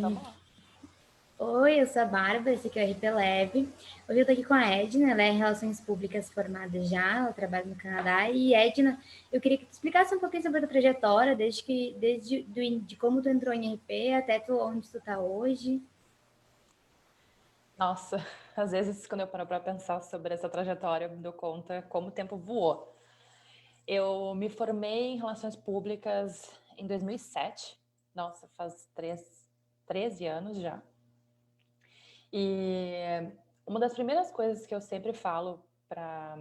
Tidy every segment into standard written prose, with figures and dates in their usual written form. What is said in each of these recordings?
Vamos lá. Oi, eu sou a Bárbara, esse aqui é o RP Lab. Hoje eu tô aqui com a Edna, ela é em Relações Públicas formada já, ela trabalha no Canadá. E Edna, eu queria que tu explicasse um pouquinho sobre a tua trajetória, de como tu entrou em RP até onde tu tá hoje. Nossa, às vezes quando eu paro para pensar sobre essa trajetória, eu me dou conta como o tempo voou. Eu me formei em Relações Públicas em 2007. Nossa, faz 13 anos já. E uma das primeiras coisas que eu sempre falo para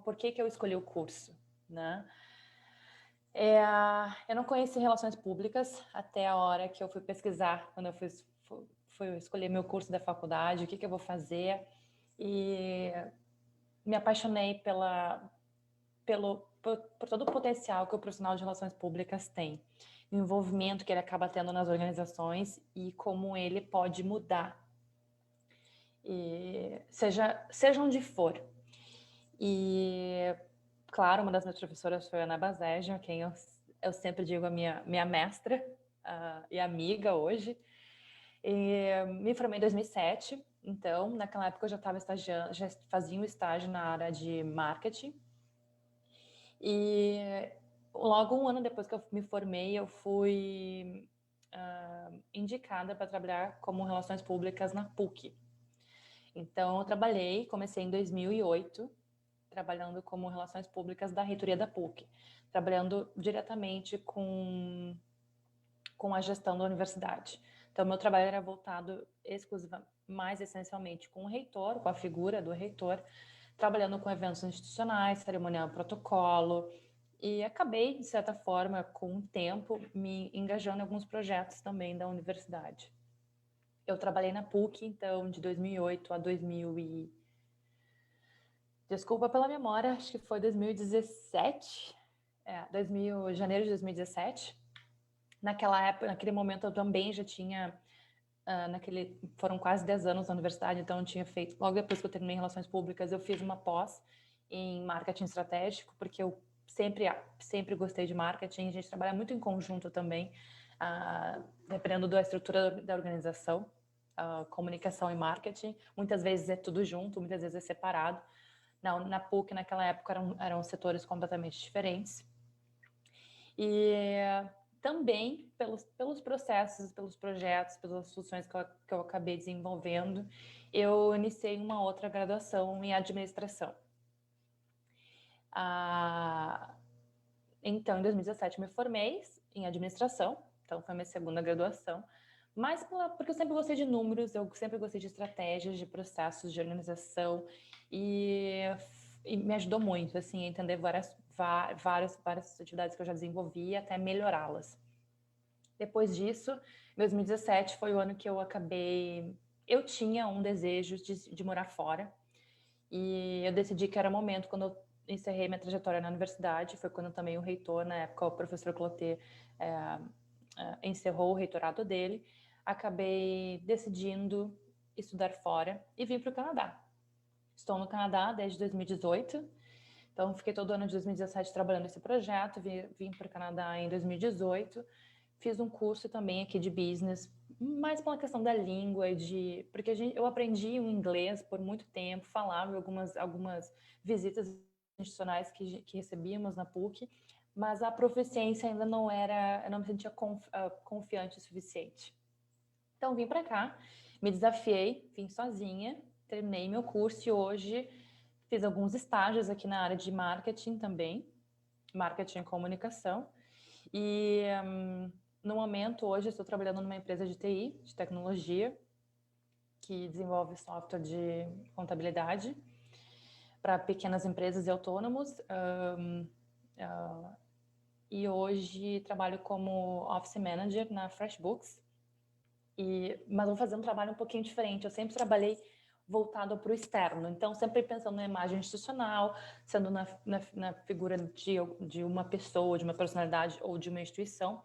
por que eu escolhi o curso, né? Eu não conheci relações públicas até a hora que eu fui pesquisar, quando eu fui escolher meu curso da faculdade, o que eu vou fazer, e me apaixonei por todo o potencial que o profissional de relações públicas tem, o envolvimento que ele acaba tendo nas organizações e como ele pode mudar, e seja onde for. E, claro, uma das minhas professoras foi a Ana Bazeja, quem eu sempre digo a minha mestra e amiga hoje. E me formei em 2007, então, naquela época eu já estava estagiando, já fazia um estágio na área de marketing. E logo um ano depois que eu me formei, eu fui indicada para trabalhar como relações públicas na PUC. Então, eu comecei em 2008, trabalhando como relações públicas da reitoria da PUC, trabalhando diretamente com a gestão da universidade. Então, meu trabalho era voltado mais essencialmente com o reitor, com a figura do reitor, trabalhando com eventos institucionais, cerimonial, protocolo, e acabei, de certa forma, com o tempo, me engajando em alguns projetos também da universidade. Eu trabalhei na PUC, então, de 2008 a 2000 Desculpa pela memória, acho que foi 2017, janeiro de 2017. Naquela época, naquele momento, eu também já tinha, foram quase 10 anos na universidade, então eu tinha feito, logo depois que eu terminei Relações Públicas, eu fiz uma pós em marketing estratégico, porque eu sempre gostei de marketing, a gente trabalha muito em conjunto também, dependendo da estrutura da organização, comunicação e marketing, muitas vezes é tudo junto, muitas vezes é separado. Na PUC, naquela época, eram setores completamente diferentes. E também pelos processos, pelos projetos, pelas funções que eu acabei desenvolvendo, eu iniciei uma outra graduação em administração. Então, em 2017, me formei em administração, então foi minha segunda graduação, mas porque eu sempre gostei de números, eu sempre gostei de estratégias, de processos, de organização, e me ajudou muito, assim, a entender várias atividades que eu já desenvolvi até melhorá-las. Depois disso, 2017 foi o ano que eu tinha um desejo de morar fora, e eu decidi que era o momento, quando eu encerrei minha trajetória na universidade, foi quando também o reitor, na época o professor Clotet, encerrou o reitorado dele, acabei decidindo estudar fora e vim para o Canadá. Estou no Canadá desde 2018, então fiquei todo ano de 2017 trabalhando nesse projeto, vim para o Canadá em 2018, fiz um curso também aqui de business, mais pela questão da língua, porque eu aprendi o inglês por muito tempo, falava algumas visitas institucionais que recebíamos na PUC, mas a proficiência ainda não era, eu não me sentia confiante o suficiente. Então vim para cá, me desafiei, vim sozinha, terminei meu curso e hoje fiz alguns estágios aqui na área de marketing também, marketing e comunicação. E no momento, hoje, estou trabalhando numa empresa de TI, de tecnologia, que desenvolve software de contabilidade para pequenas empresas e autônomos. E hoje trabalho como Office Manager na FreshBooks. Mas vou fazer um trabalho um pouquinho diferente. Eu sempre trabalhei voltado para o externo, então sempre pensando na imagem institucional, sendo na figura de uma pessoa, de uma personalidade ou de uma instituição.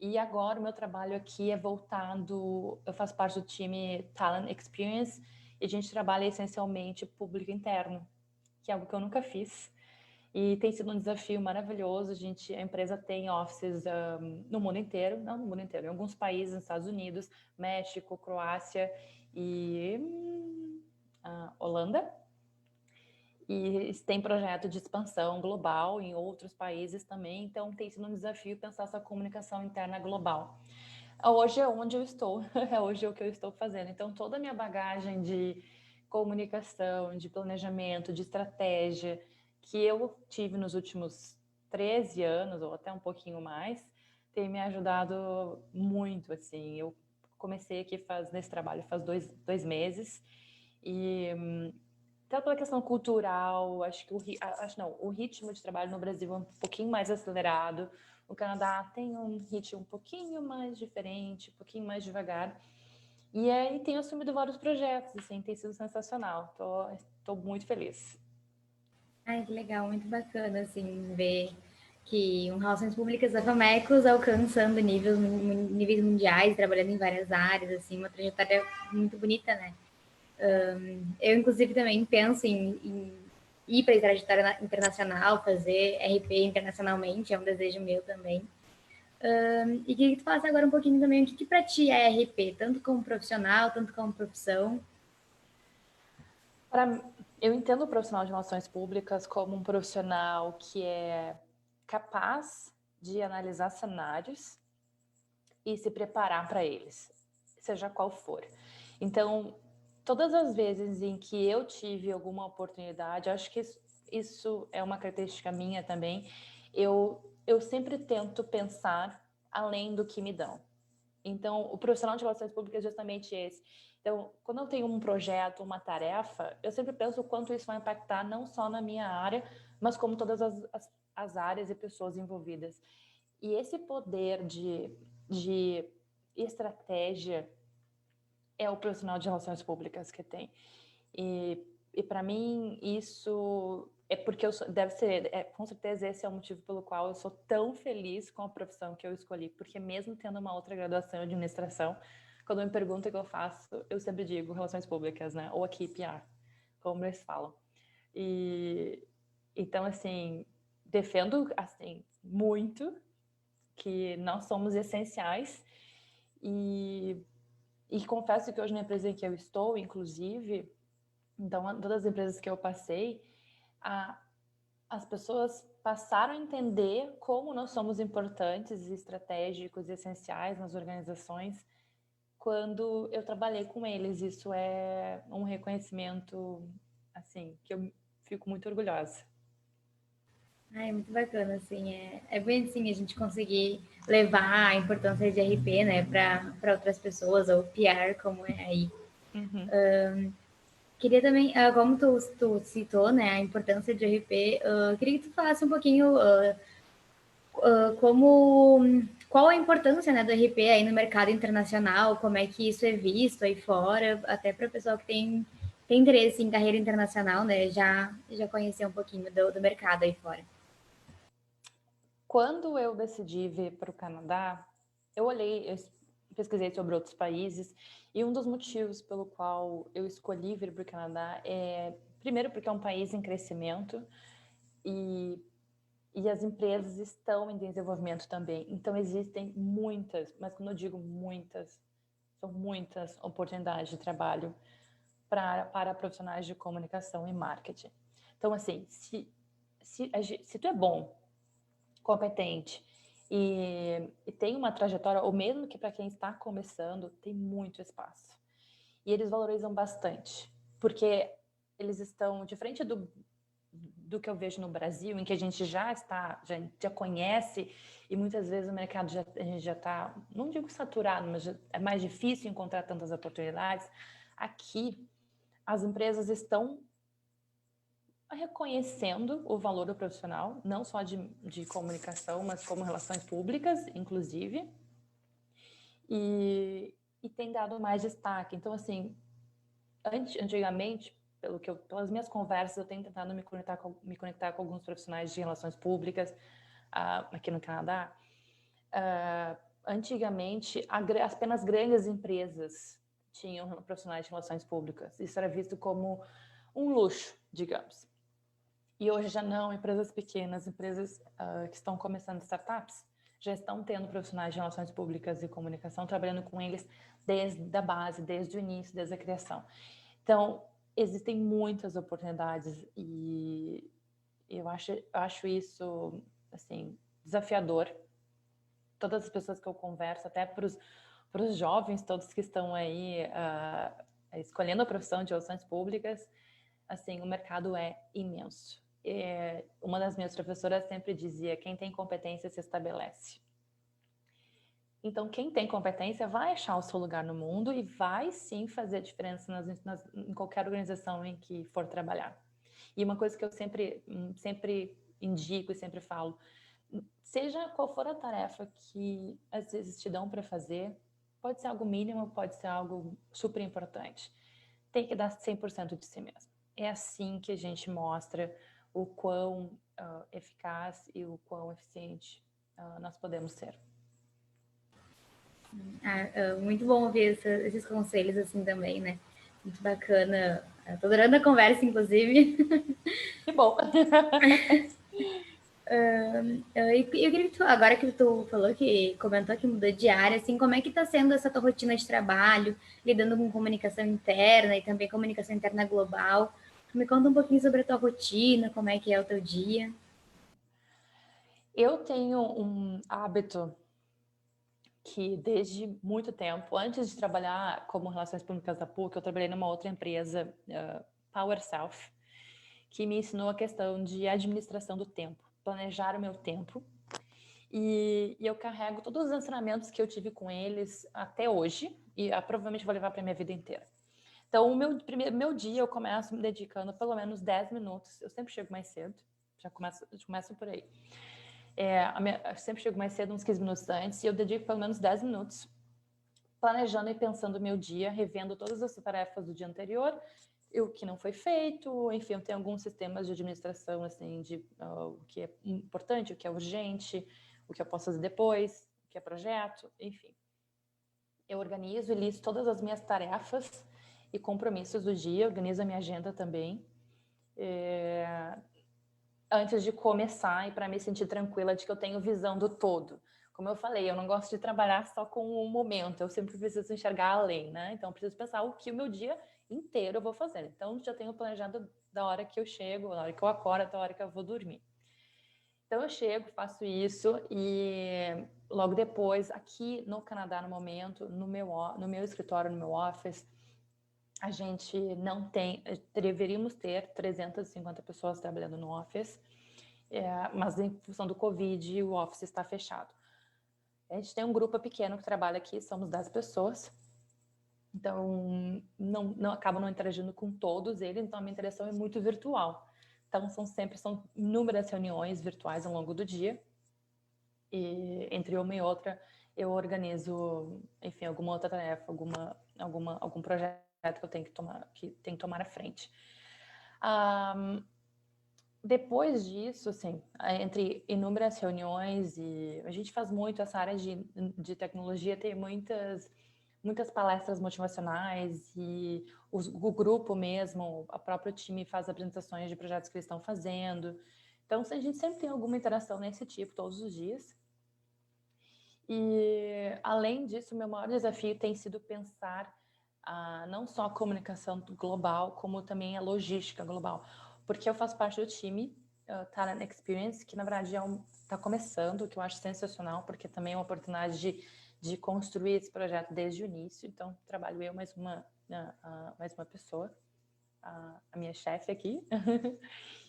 E agora o meu trabalho aqui é voltado, eu faço parte do time Talent Experience e a gente trabalha essencialmente público interno, que é algo que eu nunca fiz. E tem sido um desafio maravilhoso. A empresa tem offices no mundo inteiro, não no mundo inteiro, em alguns países, nos Estados Unidos, México, Croácia e Holanda. E tem projeto de expansão global em outros países também, então tem sido um desafio pensar essa comunicação interna global. Hoje é onde eu estou, hoje é o que eu estou fazendo. Então, toda a minha bagagem de comunicação, de planejamento, de estratégia, que eu tive nos últimos 13 anos, ou até um pouquinho mais, tem me ajudado muito, assim. Eu comecei aqui nesse trabalho faz dois meses, e até pela questão cultural, acho que o ritmo de trabalho no Brasil é um pouquinho mais acelerado. O Canadá tem um ritmo um pouquinho mais diferente, um pouquinho mais devagar. E aí tenho assumido vários projetos, assim, tem sido sensacional. Tô muito feliz. Ai, que legal, muito bacana, assim, ver que um Relações Públicas da Famecos alcançando níveis mundiais, trabalhando em várias áreas, assim, uma trajetória muito bonita, né? Eu, inclusive, também penso em ir para a trajetória internacional, fazer RP internacionalmente, é um desejo meu também. E queria que tu falasse agora um pouquinho também o que para ti é RP, tanto como profissional, tanto como profissão. Eu entendo o profissional de relações públicas como um profissional que é capaz de analisar cenários e se preparar para eles, seja qual for. Então, todas as vezes em que eu tive alguma oportunidade, acho que isso é uma característica minha também, eu sempre tento pensar além do que me dão. Então, o profissional de relações públicas é justamente esse. Então, quando eu tenho um projeto, uma tarefa, eu sempre penso o quanto isso vai impactar não só na minha área, mas como todas as áreas e pessoas envolvidas. E esse poder de estratégia é o profissional de relações públicas que tem. E para mim, isso é porque com certeza esse é o motivo pelo qual eu sou tão feliz com a profissão que eu escolhi, porque mesmo tendo uma outra graduação em administração, quando me perguntam o que eu faço, eu sempre digo relações públicas, né? Ou aqui PR, como eles falam. E então, assim, defendo assim muito que nós somos essenciais e confesso que hoje na empresa em que eu estou, inclusive, então todas as empresas que eu passei, as pessoas passaram a entender como nós somos importantes, estratégicos e essenciais nas organizações quando eu trabalhei com eles. Isso é um reconhecimento, assim, que eu fico muito orgulhosa. É muito bacana, assim, é bem assim a gente conseguir levar a importância de RP, né, para outras pessoas, ou PR, como é aí. Uhum. Queria também, como tu citou, né, a importância de RP, queria que tu falasse um pouquinho qual a importância, né, do RP aí no mercado internacional, como é que isso é visto aí fora, até para o pessoal que tem interesse em carreira internacional, né, já conhecer um pouquinho do mercado aí fora. Quando eu decidi vir para o Canadá, eu pesquisei sobre outros países e um dos motivos pelo qual eu escolhi vir para o Canadá é, primeiro, porque é um país em crescimento e as empresas estão em desenvolvimento também. Então, existem muitas, mas quando eu digo muitas, são muitas oportunidades de trabalho para profissionais de comunicação e marketing. Então, assim, se tu é bom, competente e tem uma trajetória, ou mesmo que para quem está começando, tem muito espaço. E eles valorizam bastante, porque eles estão diferente do que eu vejo no Brasil, em que a gente já conhece e muitas vezes o mercado a gente já está, não digo saturado, mas é mais difícil encontrar tantas oportunidades. Aqui, as empresas estão reconhecendo o valor do profissional, não só de comunicação, mas como relações públicas, inclusive, e tem dado mais destaque. Então, assim, antigamente, pelas minhas conversas, eu tenho tentado me conectar com alguns profissionais de relações públicas aqui no Canadá. Antigamente, apenas grandes empresas tinham profissionais de relações públicas. Isso era visto como um luxo, digamos. E hoje já não, empresas pequenas, empresas que estão começando startups, já estão tendo profissionais de relações públicas e comunicação trabalhando com eles desde a base, desde o início, desde a criação. Então, existem muitas oportunidades e eu acho isso, assim, desafiador. Todas as pessoas que eu converso, até para os jovens, todos que estão aí escolhendo a profissão de relações públicas, assim, o mercado é imenso. Uma das minhas professoras sempre dizia: quem tem competência se estabelece. Então, quem tem competência vai achar o seu lugar no mundo e vai sim fazer a diferença em qualquer organização em que for trabalhar. E uma coisa que eu sempre indico e sempre falo: seja qual for a tarefa que às vezes te dão para fazer, pode ser algo mínimo, pode ser algo super importante, tem que dar 100% de si mesmo. É assim que a gente mostra o quão eficaz e o quão eficiente nós podemos ser. Muito bom ouvir esses conselhos assim também, né? Muito bacana. Tô adorando a conversa, inclusive. Que bom! Eu queria que agora que tu falou que comentou que mudou de área, assim, como é que tá sendo essa tua rotina de trabalho, lidando com comunicação interna e também comunicação interna global? Me conta um pouquinho sobre a tua rotina, como é que é o teu dia. Eu tenho um hábito que desde muito tempo, antes de trabalhar como Relações Públicas da PUC, eu trabalhei numa outra empresa, Power Self, que me ensinou a questão de administração do tempo, planejar o meu tempo. E eu carrego todos os ensinamentos que eu tive com eles até hoje e provavelmente vou levar para minha vida inteira. Então, o meu dia eu começo me dedicando pelo menos 10 minutos. Eu sempre chego mais cedo, já começo por aí. Eu sempre chego mais cedo, uns 15 minutos antes, e eu dedico pelo menos 10 minutos planejando e pensando o meu dia, revendo todas as tarefas do dia anterior, o que não foi feito, enfim, eu tenho alguns sistemas de administração, assim, de o que é importante, o que é urgente, o que eu posso fazer depois, o que é projeto, enfim. Eu organizo e listo todas as minhas tarefas e compromissos do dia, organizo a minha agenda também, antes de começar e para me sentir tranquila de que eu tenho visão do todo. Como eu falei, eu não gosto de trabalhar só com o momento, eu sempre preciso enxergar além, né? Então, eu preciso pensar o que o meu dia inteiro eu vou fazer. Então, já tenho planejado da hora que eu chego, da hora que eu acordo, até a hora que eu vou dormir. Então, eu chego, faço isso e logo depois, aqui no Canadá, no momento, no meu escritório, no meu office, a gente não tem, deveríamos ter 350 pessoas trabalhando no office, mas em função do Covid, o office está fechado. A gente tem um grupo pequeno que trabalha aqui, somos 10 pessoas, então não acabo não interagindo com todos eles, então a minha interação é muito virtual. Então são inúmeras reuniões virtuais ao longo do dia, e entre uma e outra eu organizo, enfim, alguma outra tarefa, algum projeto que eu tenho que tomar à frente. Depois disso, assim, entre inúmeras reuniões, e a gente faz muito essa área de tecnologia, tem muitas palestras motivacionais e o grupo mesmo, o próprio time faz apresentações de projetos que eles estão fazendo. Então, a gente sempre tem alguma interação nesse tipo todos os dias. E, além disso, o meu maior desafio tem sido pensar não só a comunicação global, como também a logística global. Porque eu faço parte do time Talent Experience, que na verdade está começando, que eu acho sensacional, porque também é uma oportunidade de construir esse projeto desde o início. Então, trabalho eu mais uma pessoa, a minha chefe aqui.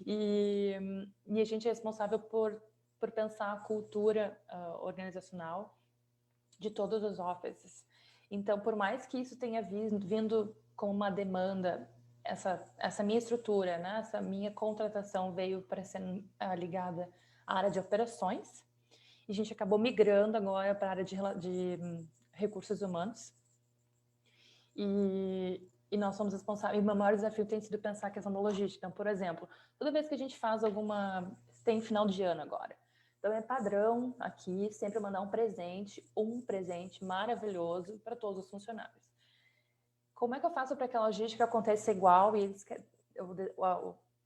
e a gente é responsável por pensar a cultura organizacional de todos os offices. Então, por mais que isso tenha vindo com uma demanda, essa minha estrutura, né, essa minha contratação veio para ser ligada à área de operações, e a gente acabou migrando agora para a área de recursos humanos. E nós somos responsáveis, e o meu maior desafio tem sido pensar a questão da logística. Então, por exemplo, toda vez que a gente faz tem final de ano agora, então é padrão aqui sempre mandar um presente maravilhoso para todos os funcionários. Como é que eu faço para que a logística aconteça igual e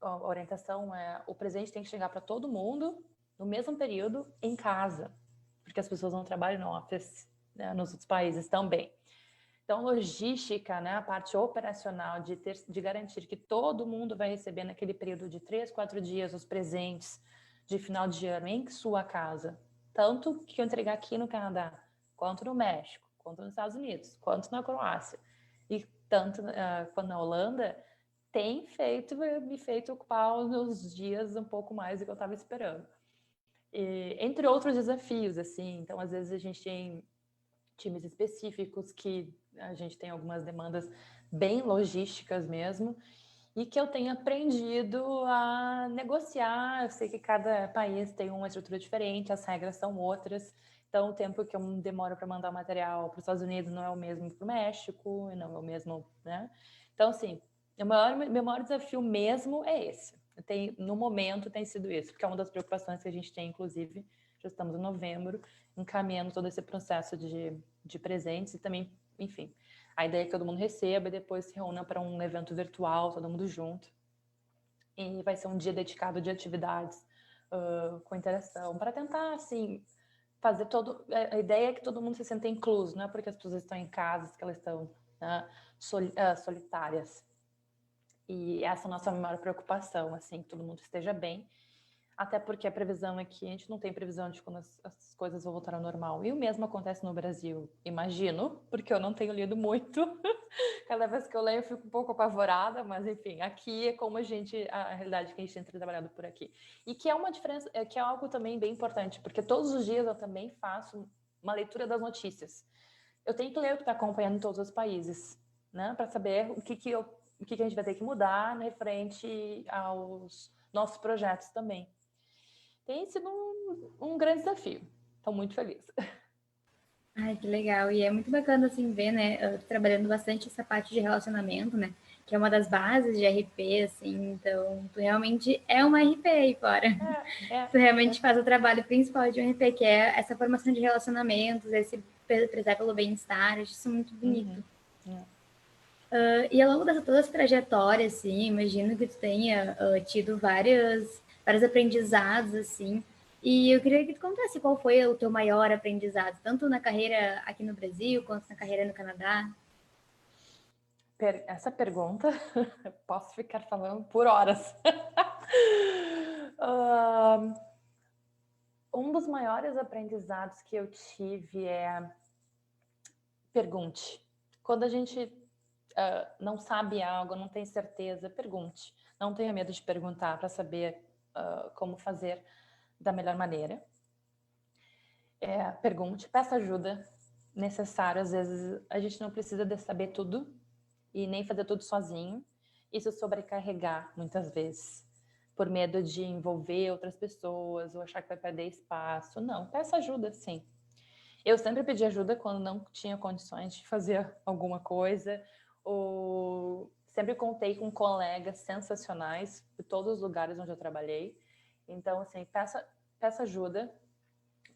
a orientação é o presente tem que chegar para todo mundo no mesmo período em casa, porque as pessoas não trabalham no office, né, nos outros países também. Então, logística, né, a parte operacional de garantir que todo mundo vai receber naquele período de 3, 4 dias os presentes de final de ano em sua casa, tanto que eu entregar aqui no Canadá, quanto no México, quanto nos Estados Unidos, quanto na Croácia, e tanto quanto na Holanda, tem me feito ocupar os meus dias um pouco mais do que eu estava esperando. E, entre outros desafios, assim, então às vezes a gente tem times específicos que a gente tem algumas demandas bem logísticas mesmo, e que eu tenho aprendido a negociar. Eu sei que cada país tem uma estrutura diferente, as regras são outras, então o tempo que eu demoro para mandar o material para os Estados Unidos não é o mesmo para o México, não é o mesmo, né? Então, assim, meu maior desafio mesmo é esse. No momento tem sido isso, porque é uma das preocupações que a gente tem, inclusive, já estamos em novembro, encaminhando todo esse processo de presentes e também, enfim, a ideia é que todo mundo receba e depois se reúna para um evento virtual, todo mundo junto. E vai ser um dia dedicado de atividades com interação, para tentar, assim, fazer todo... A ideia é que todo mundo se sinta incluso, não é porque as pessoas estão em casa que elas estão, né, solitárias. E essa é a nossa maior preocupação, assim, que todo mundo esteja bem. Até porque a previsão é que a gente não tem previsão de quando as coisas vão voltar ao normal. E o mesmo acontece no Brasil, imagino, porque eu não tenho lido muito. Cada vez que eu leio eu fico um pouco apavorada, mas enfim, aqui é como a realidade que a gente tem trabalhado por aqui. E que é uma diferença, que é algo também bem importante, porque todos os dias eu também faço uma leitura das notícias. Eu tenho que ler o que está acompanhando em todos os países, né, para saber o que a gente vai ter que mudar referente aos nossos projetos também. Tem sido um grande desafio. Estou muito feliz. Ai, que legal. E é muito bacana, assim, ver, né? Eu tô trabalhando bastante essa parte de relacionamento, né? Que é uma das bases de RP, assim. Então, tu realmente é uma RP aí fora. Tu realmente faz o trabalho principal de um RP, que é essa formação de relacionamentos, esse prezar pelo bem-estar. Acho isso muito bonito. E ao longo dessa toda essa trajetória, assim, imagino que tu tenha tido vários aprendizados, assim. E eu queria que tu contasse qual foi o teu maior aprendizado, tanto na carreira aqui no Brasil, quanto na carreira no Canadá. Essa pergunta, posso ficar falando por horas. Um dos maiores aprendizados que eu tive é pergunte. Quando a gente não sabe algo, não tem certeza, pergunte. Não tenha medo de perguntar para saber como fazer da melhor maneira. Pergunte, peça ajuda necessária. Às vezes a gente não precisa de saber tudo e nem fazer tudo sozinho. Isso sobrecarregar muitas vezes, por medo de envolver outras pessoas ou achar que vai perder espaço. Não, peça ajuda, sim. Eu sempre pedi ajuda quando não tinha condições de fazer alguma coisa, ou sempre contei com colegas sensacionais de todos os lugares onde eu trabalhei. Então, assim, peça ajuda,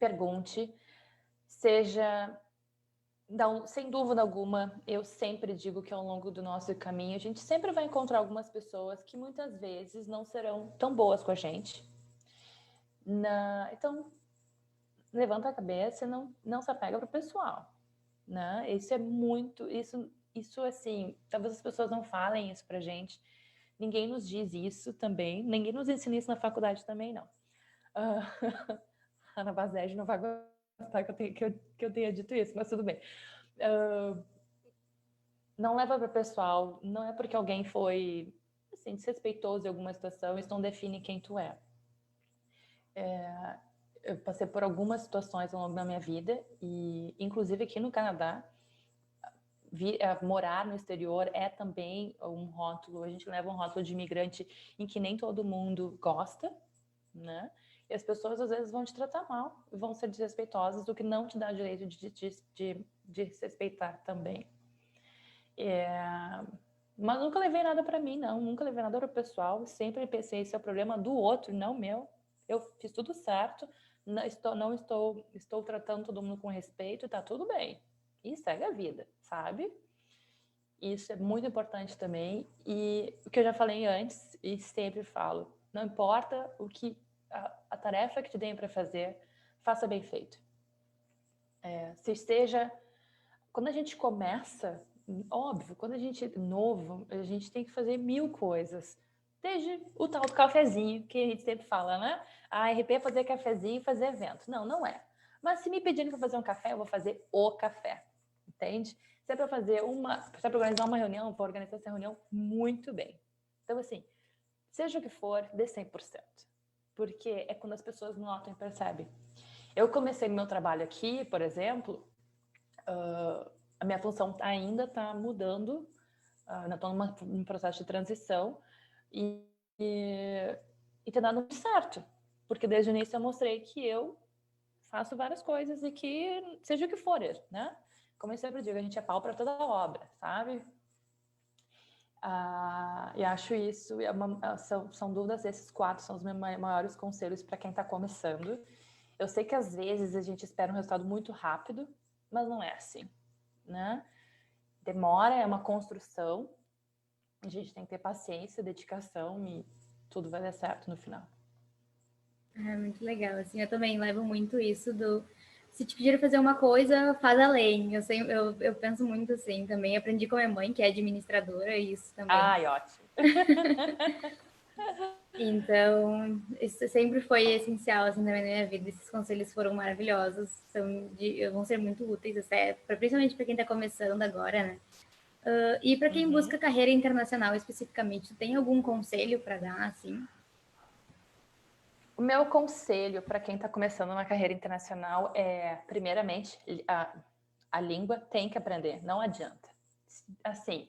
pergunte, seja... Não, sem dúvida alguma, eu sempre digo que ao longo do nosso caminho a gente sempre vai encontrar algumas pessoas que muitas vezes não serão tão boas com a gente. Então, levanta a cabeça e não se apega para o pessoal, né? Isso é muito... Isso assim, talvez as pessoas não falem isso pra gente. Ninguém nos diz isso também. Ninguém nos ensina isso na faculdade também, não. Ana Bazege não vai gostar que eu tenha dito isso, mas tudo bem. Não leva para o pessoal, não é porque alguém foi assim, desrespeitoso em alguma situação, isso não define quem tu é. Eu passei por algumas situações ao longo da minha vida, e inclusive aqui no Canadá, morar no exterior é também um rótulo, a gente leva um rótulo de imigrante em que nem todo mundo gosta, né? E as pessoas às vezes vão te tratar mal, vão ser desrespeitosas, o que não te dá o direito de desrespeitar também. Mas nunca levei nada para mim, não. Nunca levei nada para o pessoal. Sempre pensei, esse é o problema do outro, não meu. Eu fiz tudo certo. Estou tratando todo mundo com respeito, tá tudo bem. E segue a vida, sabe? Isso é muito importante também. E o que eu já falei antes e sempre falo, não importa o que a tarefa que te deem para fazer, faça bem feito. Se esteja... Quando a gente começa, óbvio, quando a gente é novo, a gente tem que fazer 1000 coisas. Desde o tal do cafezinho, que a gente sempre fala, né? A RP é fazer cafezinho e fazer evento. Não, não é. Mas se me pedirem para fazer um café, eu vou fazer o café. Entende? Se é para fazer se é para organizar uma reunião, eu vou organizar essa reunião muito bem. Então, assim, seja o que for, dê 100%. Porque é quando as pessoas notam e percebem. Eu comecei meu trabalho aqui, por exemplo, a minha função ainda está mudando, ainda estou num processo de transição e tem dado muito certo, porque desde o início eu mostrei que eu faço várias coisas e que seja o que for, né? Como eu sempre digo, a gente é pau para toda obra, sabe? E acho isso, são dúvidas, esses 4 são os meus maiores conselhos para quem está começando. Eu sei que às vezes a gente espera um resultado muito rápido, mas não é assim, né? Demora, é uma construção, a gente tem que ter paciência, dedicação e tudo vai dar certo no final. É muito legal, assim, eu também levo muito isso do... Se te pedirem fazer uma coisa, faz além. Eu penso muito assim também. Aprendi com a minha mãe, que é administradora, e isso também. Ai, ótimo. Então, isso sempre foi essencial assim, na minha vida. Esses conselhos foram maravilhosos, vão ser muito úteis, principalmente para quem está começando agora, né? E para quem busca carreira internacional especificamente, tem algum conselho para dar, assim? O meu conselho para quem está começando uma carreira internacional é, primeiramente, a língua tem que aprender, não adianta. Assim,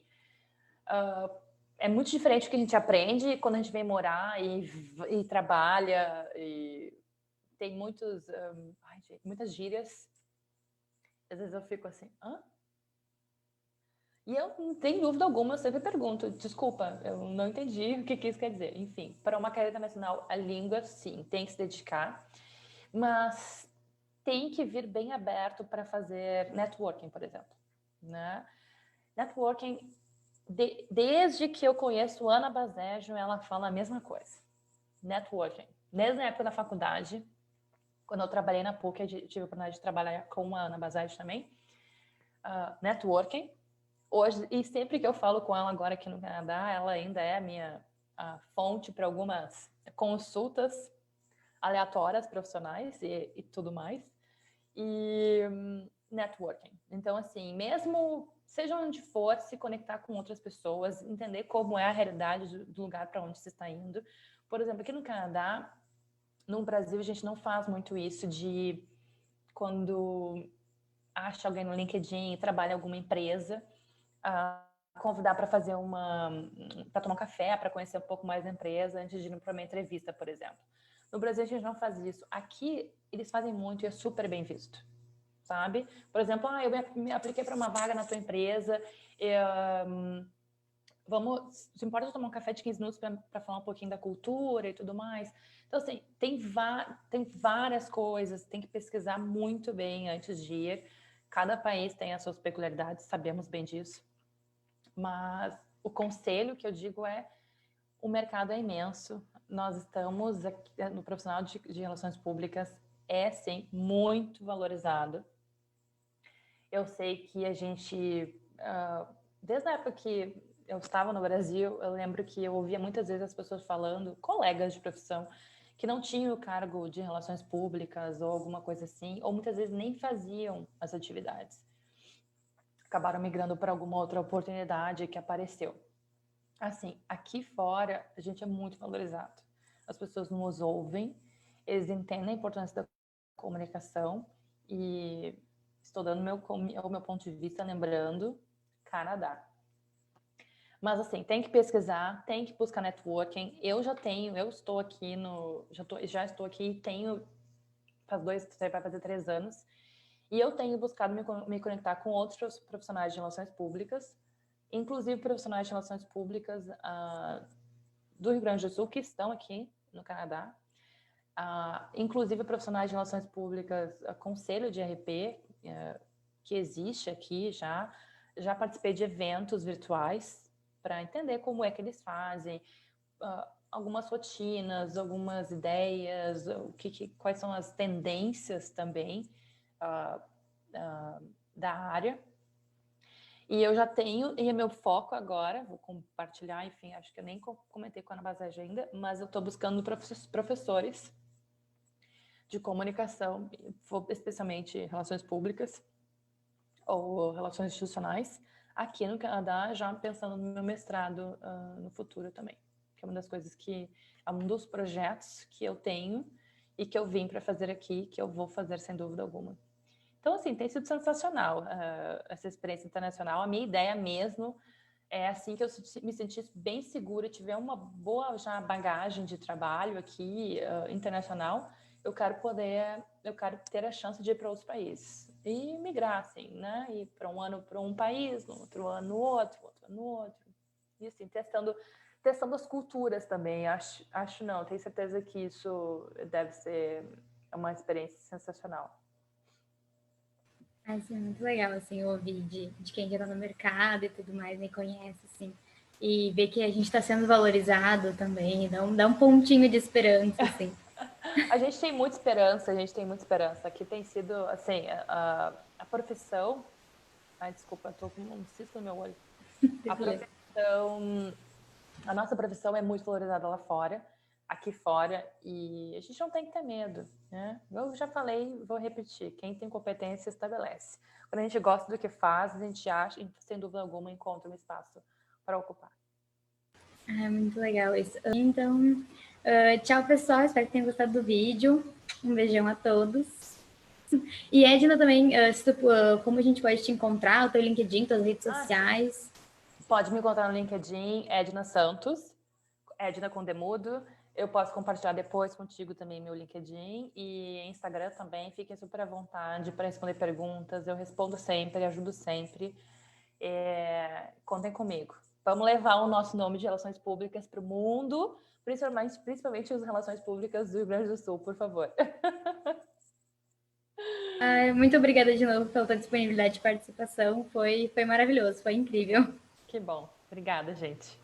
é muito diferente do que a gente aprende quando a gente vem morar e trabalha e tem muitas gírias. Às vezes eu fico assim, hã? E eu não tenho dúvida alguma, eu sempre pergunto, desculpa, eu não entendi o que isso quer dizer. Enfim, para uma carreira internacional, a língua, sim, tem que se dedicar, mas tem que vir bem aberto para fazer networking, por exemplo, né? Networking, desde que eu conheço Ana Basejo, ela fala a mesma coisa. Networking. Desde a época da faculdade, quando eu trabalhei na PUC, eu tive a oportunidade de trabalhar com a Ana Basejo também. Networking. Hoje, e sempre que eu falo com ela agora aqui no Canadá, ela ainda é a minha fonte para algumas consultas aleatórias, profissionais e tudo mais. E networking. Então, assim, mesmo seja onde for, se conectar com outras pessoas, entender como é a realidade do lugar para onde você está indo. Por exemplo, aqui no Canadá, no Brasil, a gente não faz muito isso de quando acha alguém no LinkedIn, trabalha em alguma empresa, convidar para fazer para tomar um café, para conhecer um pouco mais da empresa antes de ir para uma entrevista, por exemplo. No Brasil a gente não faz isso. Aqui eles fazem muito e é super bem visto, sabe? Por exemplo, eu me apliquei para uma vaga na tua empresa, se importa de tomar um café de 15 minutos para falar um pouquinho da cultura e tudo mais. Então, assim, tem várias coisas, tem que pesquisar muito bem antes de ir. Cada país tem as suas peculiaridades, sabemos bem disso. Mas o conselho que eu digo é: o mercado é imenso. Nós estamos aqui, no profissional de relações públicas, é sim muito valorizado. Eu sei que a gente, desde a época que eu estava no Brasil, eu lembro que eu ouvia muitas vezes as pessoas falando, colegas de profissão, que não tinham o cargo de relações públicas ou alguma coisa assim, ou muitas vezes nem faziam as atividades. Acabaram migrando para alguma outra oportunidade que apareceu. Assim, aqui fora, a gente é muito valorizado. As pessoas nos ouvem, eles entendem a importância da comunicação e estou dando o meu ponto de vista, lembrando, Canadá. Mas assim, tem que pesquisar, tem que buscar networking. Eu estou aqui já estou aqui, vai fazer 3 anos, e eu tenho buscado me conectar com outros profissionais de relações públicas, inclusive profissionais de relações públicas do Rio Grande do Sul, que estão aqui no Canadá, inclusive profissionais de relações públicas, conselho de RP, que existe aqui já, Já participei de eventos virtuais para entender como é que eles fazem, algumas rotinas, algumas ideias, quais são as tendências também da área. E eu já tenho, e é meu foco agora, vou compartilhar, enfim, acho que eu nem comentei com a Anabasage ainda, mas eu estou buscando professores de comunicação, especialmente relações públicas ou relações institucionais, aqui no Canadá, já pensando no meu mestrado no futuro também, que é uma das coisas que, é um dos projetos que eu tenho e que eu vim para fazer aqui, que eu vou fazer sem dúvida alguma. Então, assim, tem sido sensacional essa experiência internacional. A minha ideia mesmo é assim que eu me sentisse bem segura, tiver uma boa já bagagem de trabalho aqui internacional, eu quero ter a chance de ir para outros países e migrar, assim, né? Ir para um ano para um país, no outro ano no outro, outro ano no outro. E assim, testando as culturas também. Acho não, tenho certeza que isso deve ser uma experiência sensacional. Assim, muito legal, assim, ouvir de quem já está no mercado e tudo mais, me conhece, assim, e ver que a gente está sendo valorizado também, dá um pontinho de esperança, assim. A gente tem muita esperança, Aqui tem sido, assim, a profissão... Ai, desculpa, eu tô com um cisco no meu olho. A nossa profissão é muito valorizada lá fora, aqui fora, e a gente não tem que ter medo, né? Eu já falei, vou repetir, quem tem competência estabelece. Quando a gente gosta do que faz, a gente acha, sem dúvida alguma, encontra um espaço para ocupar. É muito legal isso. Então, tchau, pessoal, espero que tenham gostado do vídeo. Um beijão a todos. E Edna também, como a gente pode te encontrar, o teu LinkedIn, tuas redes sociais? Pode me encontrar no LinkedIn, Edna Santos, Edna com Demudo. Eu posso compartilhar depois contigo também meu LinkedIn e Instagram também. Fiquem super à vontade para responder perguntas. Eu respondo sempre, ajudo sempre. Contem comigo. Vamos levar o nosso nome de relações públicas para o mundo, principalmente as relações públicas do Rio Grande do Sul, por favor. Muito obrigada de novo pela tua disponibilidade de participação. Foi maravilhoso, foi incrível. Que bom. Obrigada, gente.